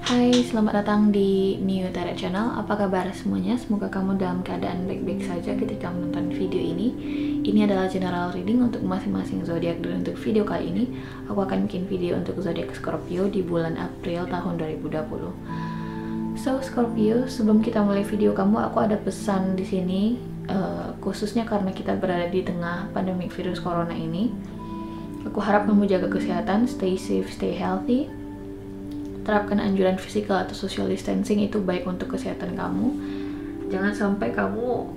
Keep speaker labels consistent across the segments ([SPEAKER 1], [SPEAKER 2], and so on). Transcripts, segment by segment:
[SPEAKER 1] Hai, selamat datang di New Tarot Channel. Apa kabar semuanya? Semoga kamu dalam keadaan baik-baik saja ketika menonton video ini. Ini adalah general reading untuk masing-masing zodiak, dan untuk video kali ini aku akan bikin video untuk zodiak Scorpio di bulan April tahun 2020. So Scorpio, sebelum kita mulai video kamu, aku ada pesan di sini, khususnya karena kita berada di tengah pandemi virus corona ini. Aku harap kamu jaga kesehatan, stay safe, stay healthy. Terapkan anjuran fisikal atau social distancing, itu baik untuk kesehatan kamu. Jangan sampai kamu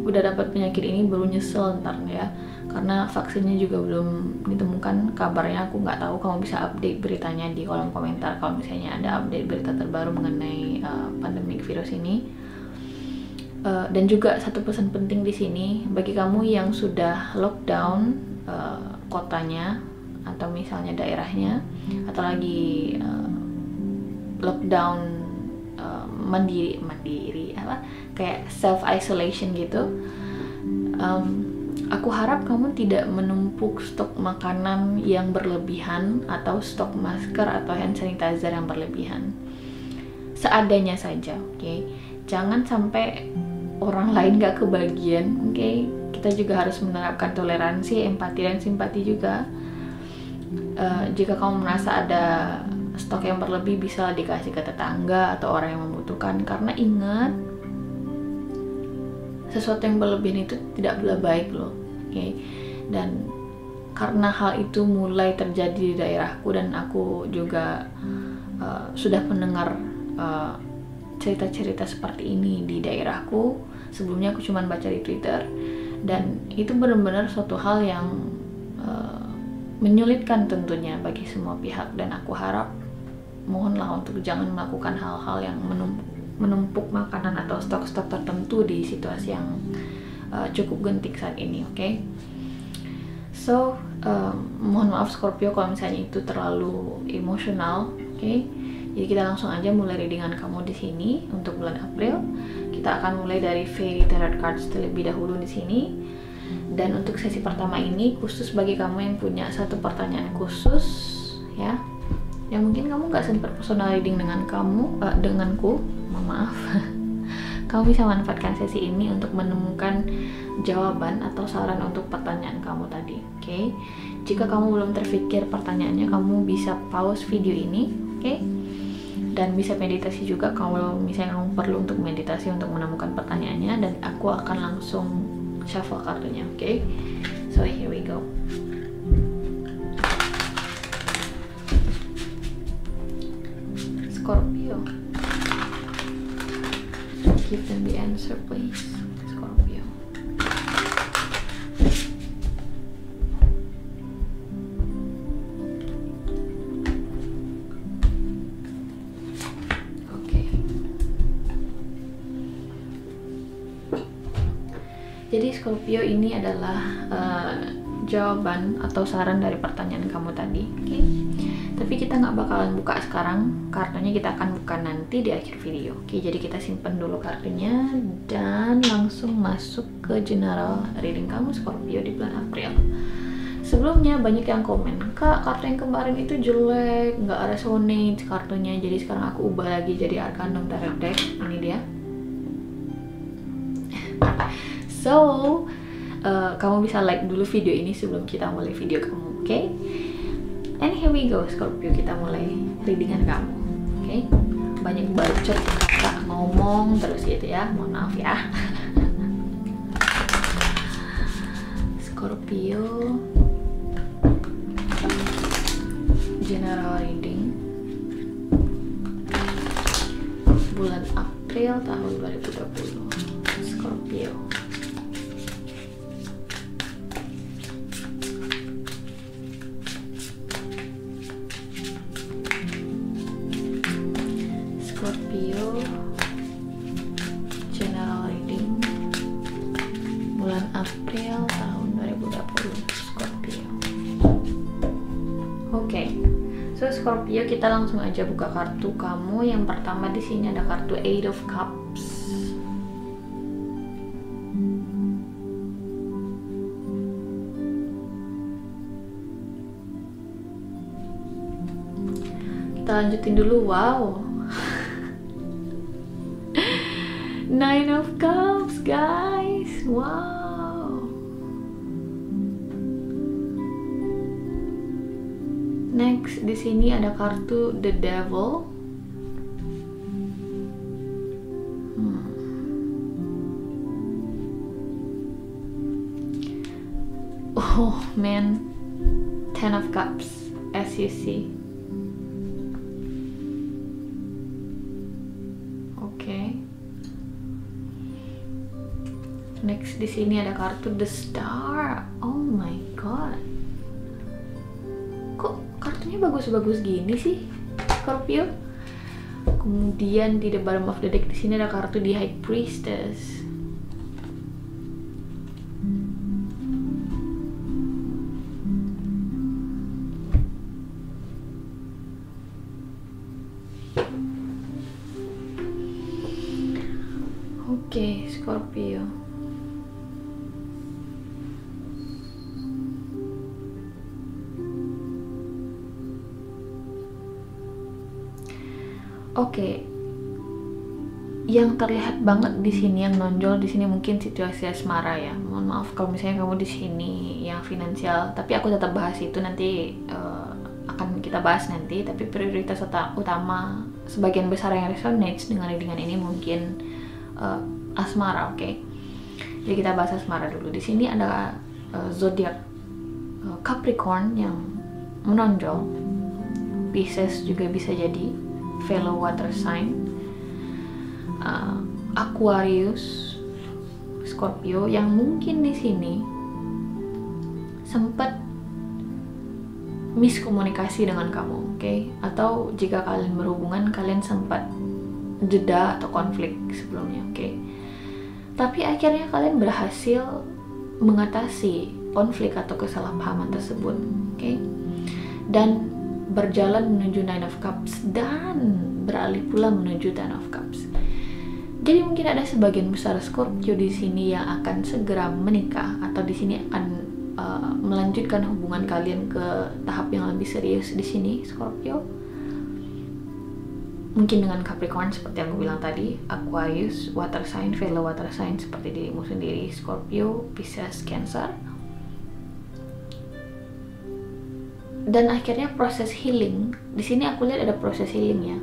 [SPEAKER 1] udah dapat penyakit ini baru nyesel ntar ya, karena vaksinnya juga belum ditemukan kabarnya. Aku nggak tahu, kamu bisa update beritanya di kolom komentar kalau misalnya ada update berita terbaru mengenai pandemi virus ini. Dan juga satu pesan penting di sini bagi kamu yang sudah lockdown kotanya atau misalnya daerahnya, atau lagi lockdown mandiri apa kayak self isolation gitu. Aku harap kamu tidak menumpuk stok makanan yang berlebihan atau stok masker atau hand sanitizer yang berlebihan. Seadanya saja, oke? Jangan sampai orang lain gak kebagian, oke? Kita juga harus menerapkan toleransi, empati, dan simpati juga. Jika kamu merasa ada stok yang berlebih, bisa dikasih ke tetangga atau orang yang membutuhkan. Karena ingat, sesuatu yang berlebihan itu tidak boleh baik loh, oke? Dan karena hal itu mulai terjadi di daerahku, dan aku juga sudah mendengar cerita-cerita seperti ini di daerahku. Sebelumnya aku cuma baca di Twitter, dan itu benar-benar suatu hal yang menyulitkan tentunya bagi semua pihak. Dan aku harap, mohonlah untuk jangan melakukan hal-hal yang menumpuk makanan atau stok-stok tertentu di situasi yang cukup genting saat ini, oke? So, mohon maaf Scorpio kalau misalnya itu terlalu emosional, oke? Jadi kita langsung aja mulai readingan kamu di sini untuk bulan April. Kita akan mulai dari Fairy Tarot Cards terlebih dahulu di sini. Dan untuk sesi pertama ini khusus bagi kamu yang punya satu pertanyaan khusus ya, yang mungkin kamu nggak sempat personal reading denganku, maaf. Kamu bisa manfaatkan sesi ini untuk menemukan jawaban atau saran untuk pertanyaan kamu tadi, oke? Jika kamu belum terpikir pertanyaannya, kamu bisa pause video ini, oke? Dan bisa meditasi juga kalau misalnya kamu perlu untuk meditasi untuk menemukan pertanyaannya, dan aku akan langsung shuffle kartunya, oke? So here we go. Scorpio, give them the answer please. Scorpio. Oke. Jadi Scorpio, ini adalah jawaban atau saran dari pertanyaan kamu tadi, oke? Tapi kita nggak bakalan buka sekarang kartunya, kita akan buka nanti di akhir video, oke? Jadi kita simpen dulu kartunya dan langsung masuk ke general reading kamu Scorpio di bulan April. Sebelumnya banyak yang komen, kak kartu yang kemarin itu jelek, nggak resonate kartunya, jadi sekarang aku ubah lagi jadi Arcanum Tarot Deck. Ini dia. So, kamu bisa like dulu video ini sebelum kita mulai video kamu, oke? And here we go Scorpio, kita mulai readingan kamu, oke? Banyak bacot kata ngomong terus gitu ya, mohon maaf ya. Scorpio general reading bulan April tahun 2020. Scorpio. Scorpio general reading bulan April tahun 2020. Scorpio. Oke. So Scorpio, kita langsung aja buka kartu kamu. Yang pertama di sini ada kartu Eight of Cups. Kita kita lanjutin dulu. Wow. Nine of Cups, guys. Wow. Next, di sini ada kartu The Devil. Oh man, Ten of Cups, as you see. Oke. Next di sini ada kartu The Star. Oh my god. Kok kartunya bagus-bagus gini sih, Scorpio? Kemudian di the bottom of the deck di sini ada kartu The High Priestess. Oke, Scorpio. Oke. Yang terlihat banget di sini, yang nonjol di sini mungkin situasi asmara ya. Mohon maaf kalau misalnya kamu di sini yang finansial, tapi aku tetap bahas itu nanti, akan kita bahas nanti. Tapi prioritas utama sebagian besar yang resonates dengan ini mungkin asmara, oke? Jadi kita bahas asmara dulu. Di sini ada zodiak Capricorn yang menonjol. Pisces juga bisa jadi fellow water sign. Aquarius, Scorpio yang mungkin di sini sempat miskomunikasi dengan kamu, oke? Atau jika kalian berhubungan, kalian sempat jeda atau konflik sebelumnya, oke? Tapi akhirnya kalian berhasil mengatasi konflik atau kesalahpahaman tersebut, oke? Dan berjalan menuju Nine of Cups dan beralih pula menuju Ten of Cups. Jadi mungkin ada sebagian besar Scorpio di sini yang akan segera menikah atau di sini akan melanjutkan hubungan kalian ke tahap yang lebih serius di sini, Scorpio. Mungkin dengan Capricorn seperti yang gue bilang tadi, Aquarius, water sign, fellow water sign seperti dirimu sendiri, Scorpio, Pisces, Cancer. Dan akhirnya proses healing. Di sini aku lihat ada proses healing ya.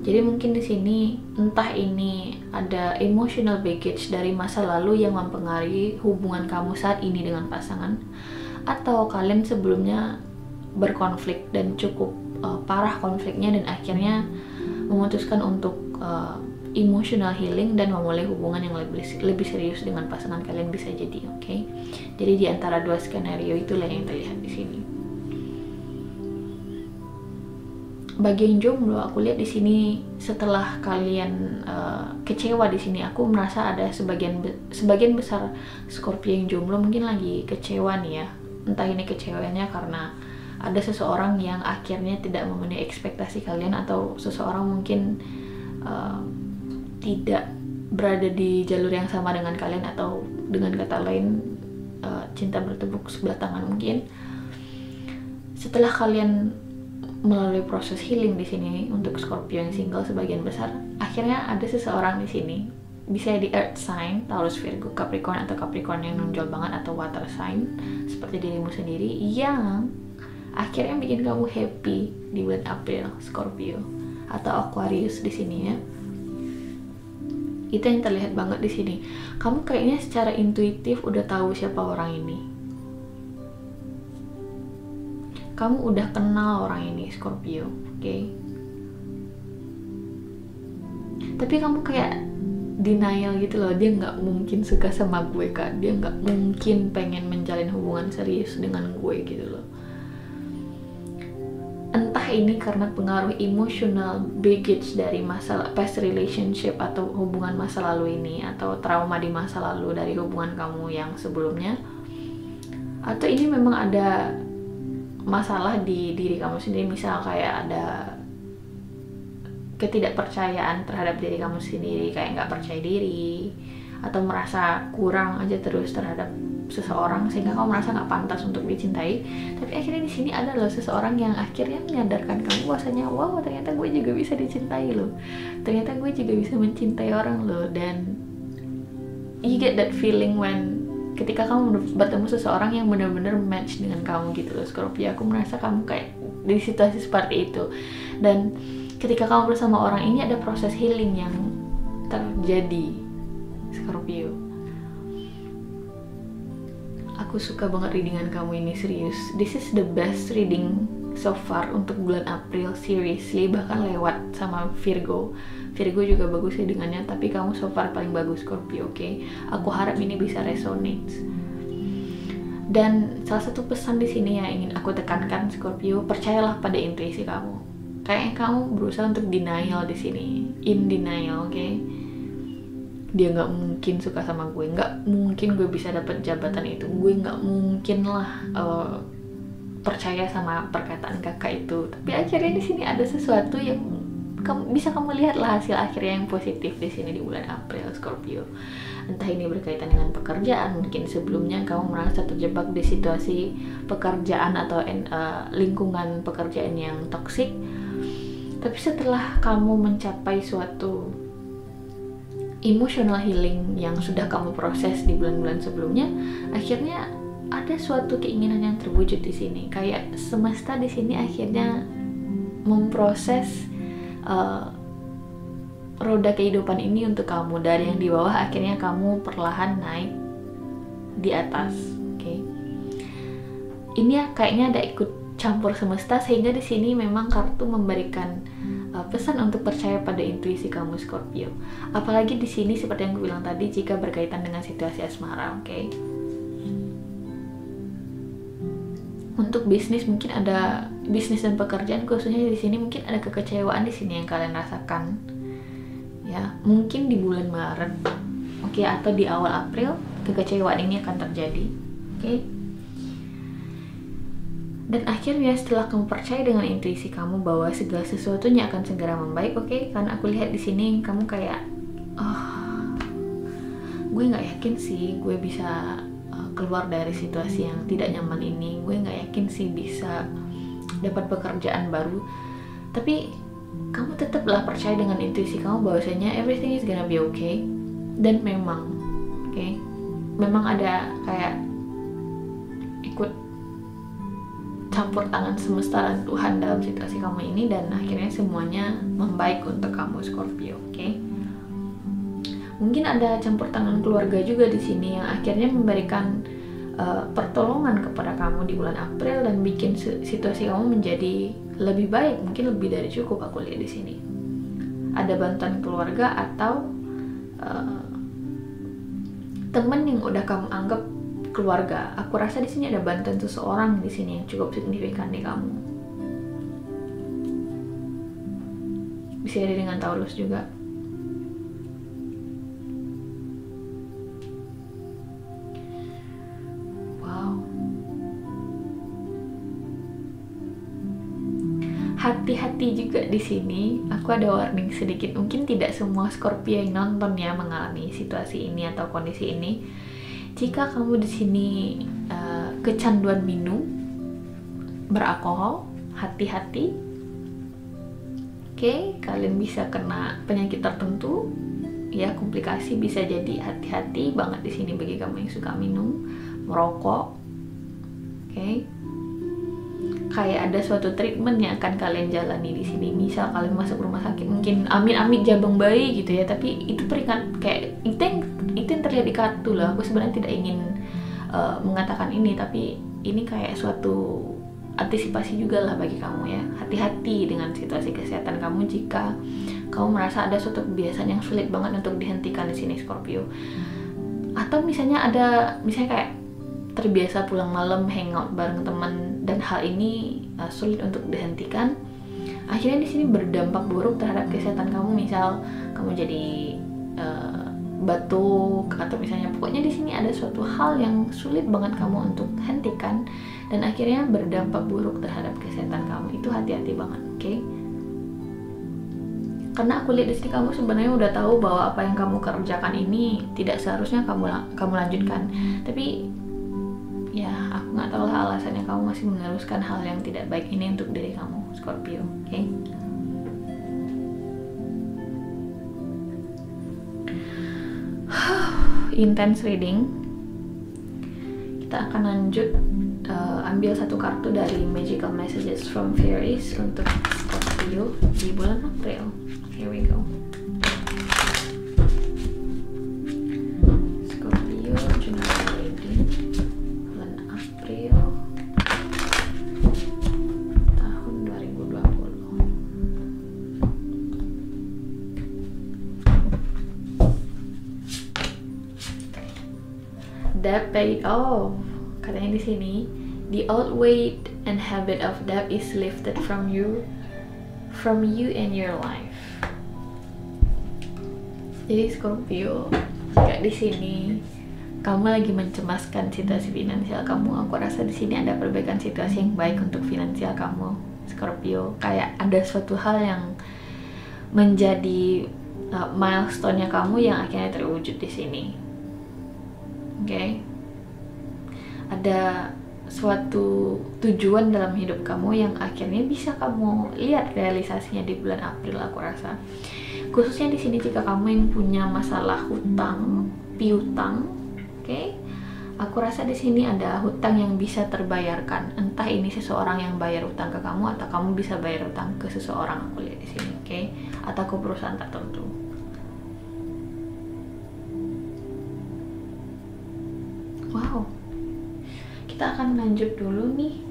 [SPEAKER 1] Jadi mungkin di sini entah ini ada emotional baggage dari masa lalu yang mempengaruhi hubungan kamu saat ini dengan pasangan, atau kalian sebelumnya berkonflik dan cukup parah konfliknya dan akhirnya memutuskan untuk emotional healing dan memulai hubungan yang lebih serius dengan pasangan kalian bisa jadi, oke? Jadi di antara dua skenario itulah yang terlihat di sini. Bagian jomblo, aku lihat di sini setelah kalian kecewa di sini, aku merasa ada sebagian besar Scorpio yang jomblo mungkin lagi kecewa nih ya. Entah ini kecewanya karena ada seseorang yang akhirnya tidak memenuhi ekspektasi kalian, atau seseorang mungkin tidak berada di jalur yang sama dengan kalian, atau dengan kata lain cinta bertepuk sebelah tangan mungkin. Setelah kalian melalui proses healing di sini untuk Scorpio yang single sebagian besar, akhirnya ada seseorang di sini, bisa di earth sign, Taurus, Virgo, Capricorn, atau Capricorn yang nonjol banget, atau water sign seperti dirimu sendiri, yang akhirnya bikin kamu happy di bulan April, Scorpio atau Aquarius di sini ya. Itu yang terlihat banget di sini. Kamu kayaknya secara intuitif udah tahu siapa orang ini. Kamu udah kenal orang ini, Scorpio, oke? Tapi kamu kayak denial gitu loh, dia nggak mungkin suka sama gue kak, dia nggak mungkin pengen menjalin hubungan serius dengan gue gitu loh. Entah ini karena pengaruh emotional baggage dari past relationship atau hubungan masa lalu ini, atau trauma di masa lalu dari hubungan kamu yang sebelumnya, atau ini memang ada masalah di diri kamu sendiri, misal kayak ada ketidakpercayaan terhadap diri kamu sendiri, kayak nggak percaya diri, atau merasa kurang aja terus terhadap seseorang sehingga kamu merasa nggak pantas untuk dicintai. Tapi akhirnya di sini ada loh seseorang yang akhirnya menyadarkan kamu bahwasanya wow, ternyata gue juga bisa dicintai loh, ternyata gue juga bisa mencintai orang loh. Dan you get that feeling when ketika kamu bertemu seseorang yang benar-benar match dengan kamu gitu loh Scorpio. Aku merasa kamu kayak di situasi seperti itu, dan ketika kamu bersama orang ini ada proses healing yang terjadi Scorpio. Aku suka banget readingan kamu ini, serius. This is the best reading so far untuk bulan April, seriously. Bahkan lewat sama Virgo. Virgo juga bagus readingannya, tapi kamu so far paling bagus Scorpio, oke? Aku harap ini bisa resonate. Dan salah satu pesan di sini yang ingin aku tekankan Scorpio, percayalah pada intuisi kamu. Kayaknya kamu berusaha untuk denial di sini, in denial, oke? Dia nggak mungkin suka sama gue, nggak mungkin gue bisa dapat jabatan itu, gue nggak mungkin lah percaya sama perkataan kakak itu. Tapi akhirnya di sini ada sesuatu yang bisa kamu lihat lah hasil akhirnya yang positif di sini di bulan April Scorpio. Entah ini berkaitan dengan pekerjaan, mungkin sebelumnya kamu merasa terjebak di situasi pekerjaan atau lingkungan pekerjaan yang toksik. Tapi setelah kamu mencapai suatu emotional healing yang sudah kamu proses di bulan-bulan sebelumnya, akhirnya ada suatu keinginan yang terwujud di sini. Kayak semesta di sini akhirnya memproses roda kehidupan ini untuk kamu. Dari yang di bawah akhirnya kamu perlahan naik di atas, oke? Ini ya kayaknya ada ikut campur semesta, sehingga di sini memang kartu memberikan pesan untuk percaya pada intuisi kamu Scorpio. Apalagi di sini seperti yang gue bilang tadi, jika berkaitan dengan situasi asmara, oke? Untuk bisnis mungkin ada bisnis dan pekerjaan, khususnya di sini mungkin ada kekecewaan di sini yang kalian rasakan. Ya, mungkin di bulan Maret, oke, atau di awal April kekecewaan ini akan terjadi, oke? Dan akhirnya setelah kamu percaya dengan intuisi kamu bahwa segala sesuatunya akan segera membaik, oke? Karena aku lihat di sini kamu kayak, gue nggak yakin sih gue bisa keluar dari situasi yang tidak nyaman ini. Gue nggak yakin sih bisa dapat pekerjaan baru. Tapi kamu tetaplah percaya dengan intuisi kamu bahwasanya everything is gonna be okay. Dan memang, oke, memang ada kayak ikut campur tangan semesta dan Tuhan dalam situasi kamu ini, dan akhirnya semuanya membaik untuk kamu Scorpio, oke? Mungkin ada campur tangan keluarga juga di sini yang akhirnya memberikan pertolongan kepada kamu di bulan April dan bikin situasi kamu menjadi lebih baik, mungkin lebih dari cukup. Aku lihat di sini ada bantuan keluarga atau teman yang udah kamu anggap keluarga. Aku rasa di sini ada bantuan seseorang di sini yang cukup signifikan di kamu. Bisa jadi dengan Taurus juga. Hati-hati juga di sini. Aku ada warning sedikit. Mungkin tidak semua Scorpio yang nonton ya mengalami situasi ini atau kondisi ini. Jika kamu di sini kecanduan minum beralkohol, hati-hati. Oke, kalian bisa kena penyakit tertentu. Ya, komplikasi bisa jadi. Hati-hati banget di sini bagi kamu yang suka minum, merokok. Oke. Kayak ada suatu treatment yang akan kalian jalani di sini. Misal kalian masuk rumah sakit, mungkin amit-amit jabang bayi gitu ya, tapi itu peringkat kayak itu yang terlihat di kartu lah. Aku sebenarnya tidak ingin mengatakan ini, tapi ini kayak suatu antisipasi juga lah bagi kamu ya. Hati-hati dengan situasi kesehatan kamu jika kamu merasa ada suatu kebiasaan yang sulit banget untuk dihentikan di sini Scorpio. Atau misalnya kayak terbiasa pulang malam hangout bareng teman dan hal ini sulit untuk dihentikan, akhirnya di sini berdampak buruk terhadap kesehatan kamu. Misal kamu jadi batuk atau misalnya pokoknya di sini ada suatu hal yang sulit banget kamu untuk hentikan dan akhirnya berdampak buruk terhadap kesehatan kamu. Itu hati-hati banget, oke? Karena aku lihat di sini kamu sebenarnya udah tahu bahwa apa yang kamu kerjakan ini tidak seharusnya kamu lanjutkan. Tapi ya aku nggak tahu lah alasannya kamu masih meneruskan hal yang tidak baik ini untuk diri kamu, Scorpio. Oke? Intense reading. Kita akan lanjut ambil satu kartu dari Magical Messages from Fairies untuk Scorpio di bulan April. Here we go. Scorpio general reading bulan April tahun 2020. Debt paid off. Katanya di sini, the old weight and habit of debt is lifted from you and your life. Jadi Scorpio, jika di sini kamu lagi mencemaskan situasi finansial kamu, aku rasa di sini ada perbaikan situasi yang baik untuk finansial kamu, Scorpio. Kayak ada suatu hal yang menjadi milestone-nya kamu yang akhirnya terwujud di sini. Oke? Ada suatu tujuan dalam hidup kamu yang akhirnya bisa kamu lihat realisasinya di bulan April, aku rasa. Khususnya di sini jika kamu yang punya masalah hutang, piutang, oke? Aku rasa di sini ada hutang yang bisa terbayarkan. Entah ini seseorang yang bayar hutang ke kamu atau kamu bisa bayar hutang ke seseorang, aku lihat di sini, oke? Atau ke perusahaan tertentu. Wow. Kita akan lanjut dulu nih,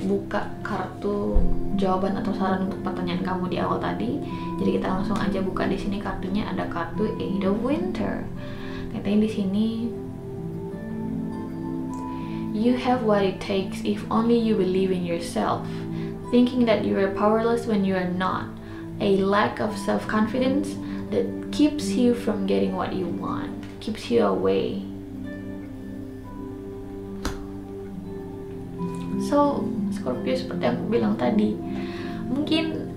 [SPEAKER 1] buka kartu jawaban atau saran untuk pertanyaan kamu di awal tadi. Jadi kita langsung aja buka di sini kartunya. Ada kartu Eight of Winter. Katanya di sini, you have what it takes if only you believe in yourself. Thinking that you are powerless when you are not. A lack of self-confidence that keeps you from getting what you want, keeps you away. So, Scorpio, seperti yang aku bilang tadi, mungkin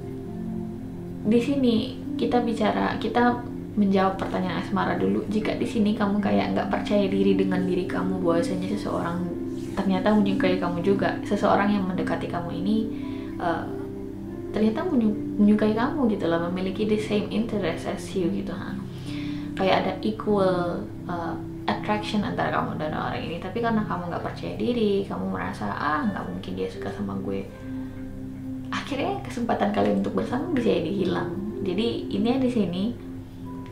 [SPEAKER 1] di sini kita menjawab pertanyaan asmara dulu. Jika di sini kamu kayak nggak percaya diri dengan diri kamu, bahwasanya seseorang ternyata menyukai kamu juga, seseorang yang mendekati kamu ini ternyata menyukai kamu gitu loh, memiliki the same interest as you gitu, kayak ada equal attraction antara kamu dan orang ini. Tapi karena kamu nggak percaya diri, kamu merasa nggak mungkin dia suka sama gue, akhirnya kesempatan kalian untuk bersama bisa jadi hilang. Jadi ini di sini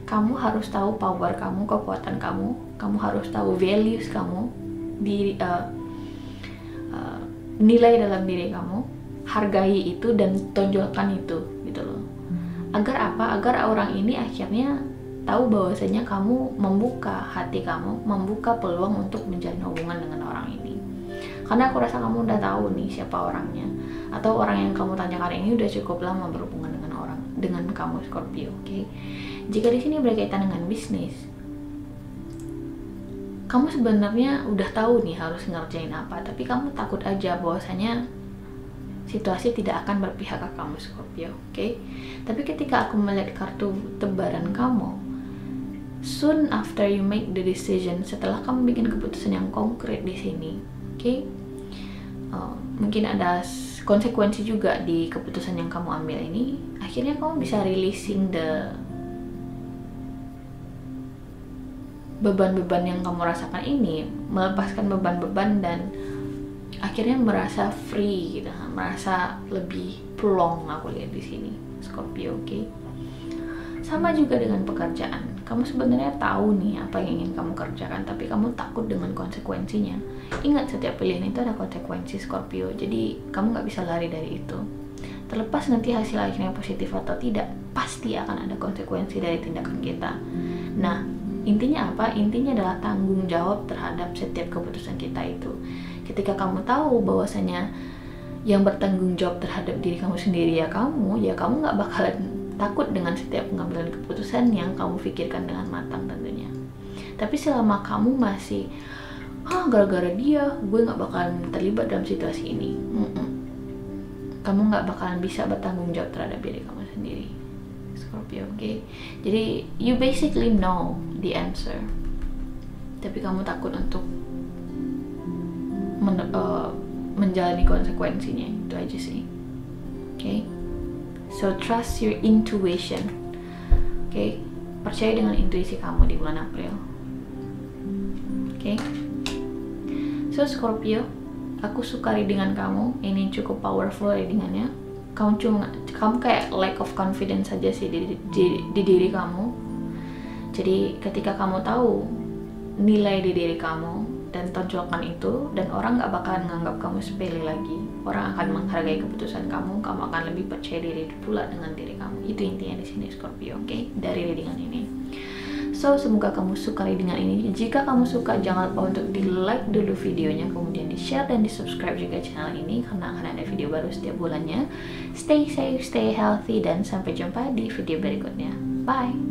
[SPEAKER 1] kamu harus tahu power kamu, kekuatan kamu, kamu harus tahu values kamu, nilai dalam diri kamu, hargai itu dan tonjolkan itu gitu loh. Agar apa? Agar orang ini akhirnya tahu bahwasanya kamu membuka hati kamu, membuka peluang untuk menjalin hubungan dengan orang ini. Karena aku rasa kamu udah tahu nih siapa orangnya, atau orang yang kamu tanyakan ini udah cukup lama berhubungan dengan kamu, Scorpio. Oke? Jika di sini berkaitan dengan bisnis, kamu sebenarnya udah tahu nih harus ngerjain apa, tapi kamu takut aja bahwasanya situasi tidak akan berpihak ke kamu, Scorpio. Oke? Tapi ketika aku melihat kartu tebaran kamu, soon after you make the decision, setelah kamu bikin keputusan yang konkret di sini, oke? Mungkin ada konsekuensi juga di keputusan yang kamu ambil ini. Akhirnya kamu bisa releasing the beban-beban yang kamu rasakan ini, melepaskan beban-beban dan akhirnya merasa free gitu, merasa lebih plong, aku lihat di sini, Scorpio. Oke? Sama juga dengan pekerjaan, kamu sebenarnya tahu nih apa yang ingin kamu kerjakan, tapi kamu takut dengan konsekuensinya. Ingat, setiap pilihan itu ada konsekuensi, Scorpio. Jadi kamu nggak bisa lari dari itu. Terlepas nanti hasil akhirnya positif atau tidak, pasti akan ada konsekuensi dari tindakan kita. Nah, intinya apa? Intinya adalah tanggung jawab terhadap setiap keputusan kita itu. Ketika kamu tahu bahwasanya yang bertanggung jawab terhadap diri kamu sendiri ya kamu nggak bakalan takut dengan setiap pengambilan keputusan yang kamu pikirkan dengan matang tentunya. Tapi selama kamu masih gara-gara dia gue nggak bakalan terlibat dalam situasi ini, kamu nggak bakalan bisa bertanggung jawab terhadap diri kamu sendiri. Scorpio, oke? Jadi you basically know the answer, tapi kamu takut untuk menjalani konsekuensinya, itu aja sih. Oke? So trust your intuition. Oke? Percaya dengan intuisi kamu di bulan April. Oke? So Scorpio, aku suka readingan kamu. Ini cukup powerful readingannya. Kamu kayak lack of confidence saja sih di diri kamu. Jadi ketika kamu tahu nilai di diri kamu dan tonjolkan itu, dan orang gak bakalan nganggap kamu sepele lagi. Orang akan menghargai keputusan kamu akan lebih percaya diri pula dengan diri kamu. Itu intinya di sini Scorpio, oke? Dari readingan ini. So, semoga kamu suka readingan ini. Jika kamu suka, jangan lupa untuk di like dulu videonya, kemudian di share dan di subscribe juga channel ini, karena akan ada video baru setiap bulannya. Stay safe, stay healthy, dan sampai jumpa di video berikutnya. Bye!